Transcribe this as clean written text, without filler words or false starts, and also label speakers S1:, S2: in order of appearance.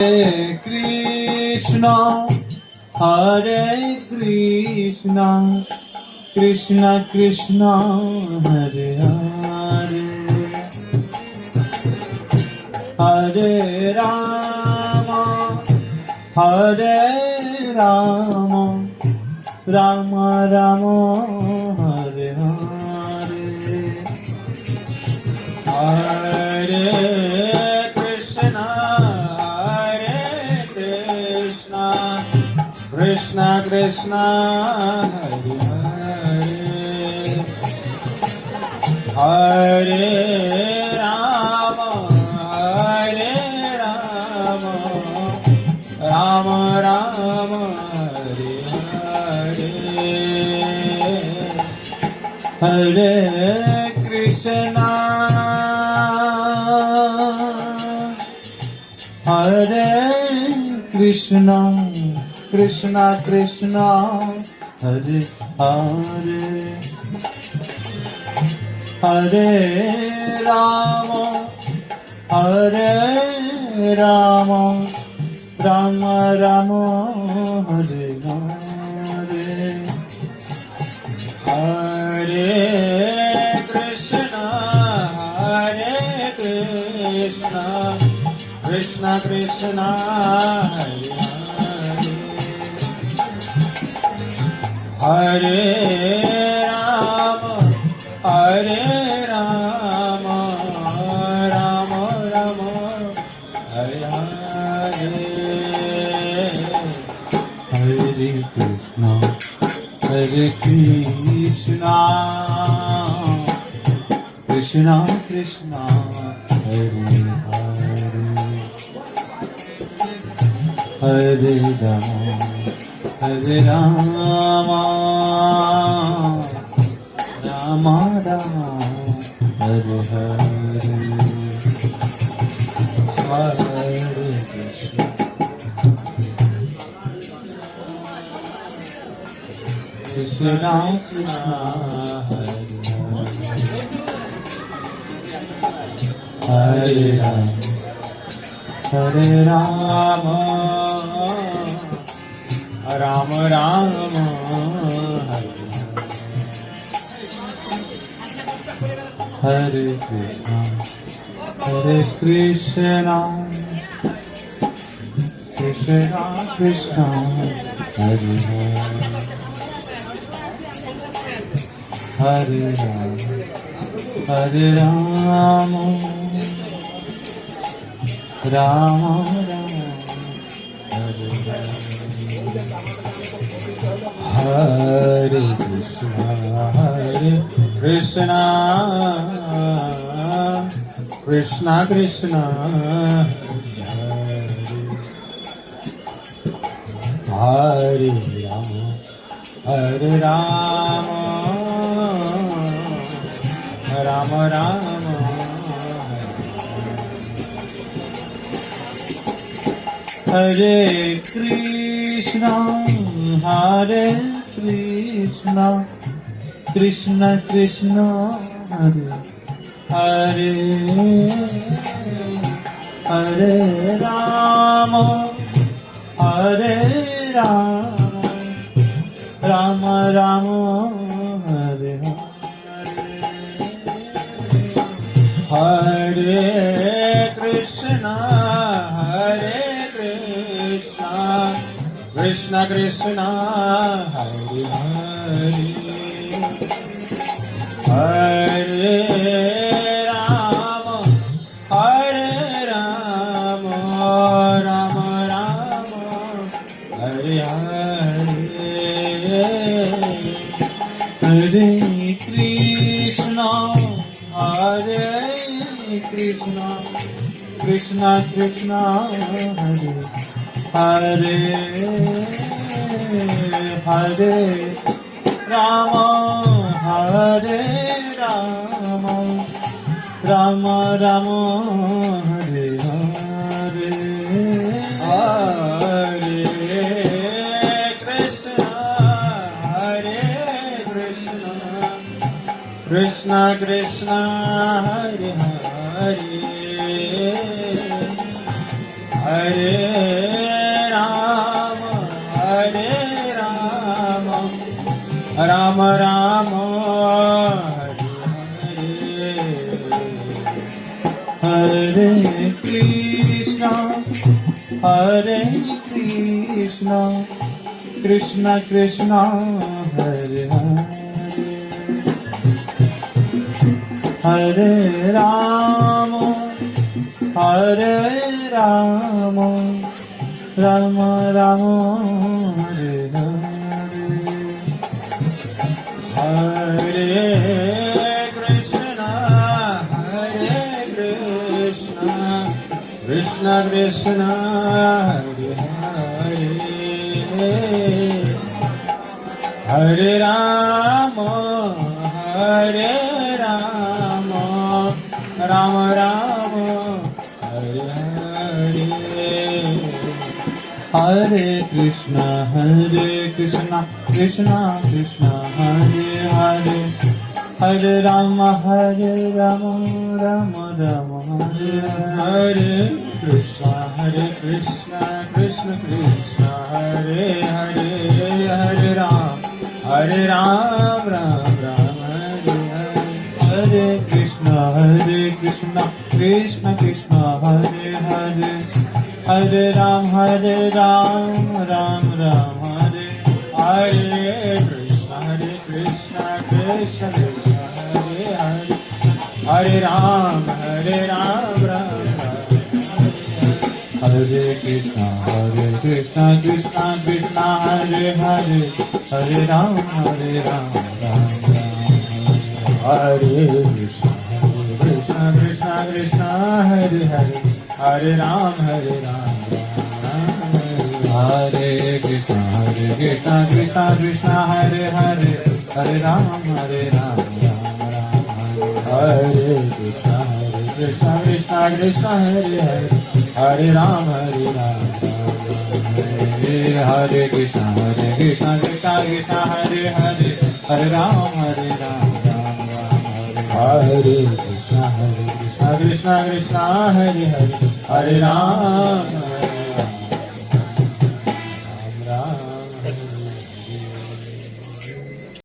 S1: Hare Krishna, Hare Krishna, Krishna Krishna, Hare Hare, Hare Rama, Hare Rama, Rama Rama, Hare Hare, Hare Krishna, Krishna Krishna, Hare Hare, Hare Rama, Hare Rama, Rama Rama, Hare Hare, Hare Krishna, Hare Krishna, Krishna Krishna, Hare Hare, Hare Rama, Hare Rama, Rama Rama, Hare Hare, Hare Krishna, Hare Krishna, Krishna Krishna, Hare Hare, Hare Rama, Hare Rama, Rama Rama, Hare Hare, Hare Krishna, Hare Krishna, Krishna Krishna, Hare Hare, Hare Rama, Hare Rama, Rama Rama, Hare Hare, Hare Krishna, Krishna Krishna, Hare Hare, Hare Rama, Ram Ram, Hare Krishna, Hare Krishna, Krishna Krishna, Hare Hare, Hare Rama, Rama Rama, Hare Hare, Hare Krishna, Hare Krishna, Krishna Krishna, Hare Rama, Hare Rama, Rama Rama, Hare Krishna, Hare Krishna, Krishna Krishna, Hare Hare, Hare Rama, Hare Rama, Rama Rama, Hare Hare, Hare Krishna, Hare Krishna, Krishna Krishna, Hare Hare, Hare Rama, Hare Rama, Rama Rama, Hare Hare, Hare Krishna, Hare Krishna, Krishna Krishna, Hare Hare, Hare Rama, Hare Rama, Rama Rama, Hare Hare, Hare Krishna, Hare Krishna, Krishna Krishna, Hare Hare, Hare Ram Hare Hare Krishna Krishna Krishna Hare Hare Ram Ram Ram Hare Hare Krishna Krishna Krishna Hare Hare Ram Ram Ram Hare Hare Krishna Krishna Krishna Hare Hare Ram Ram Ram Hare Hare Krishna Krishna Krishna Hare Hare Ram Ram Ram Hare Hare Krishna Krishna Krishna Hare Hare Ram Ram Ram Hare Hare Krishna Krishna Krishna Hare Hare Ram Ram Ram Hare Krishna Krishna Krishna Hare Hare Ram Ram Hare Krishna Krishna Krishna Hare Hare Ram Hare Krishna Krishna Krishna Hare Hare Ram Hare Krishna Krishna Krishna Hare Hare Ram Hare Krishna Krishna Krishna Hare Hare Ram Hare Krishna Krishna Krishna Hare Hare Ram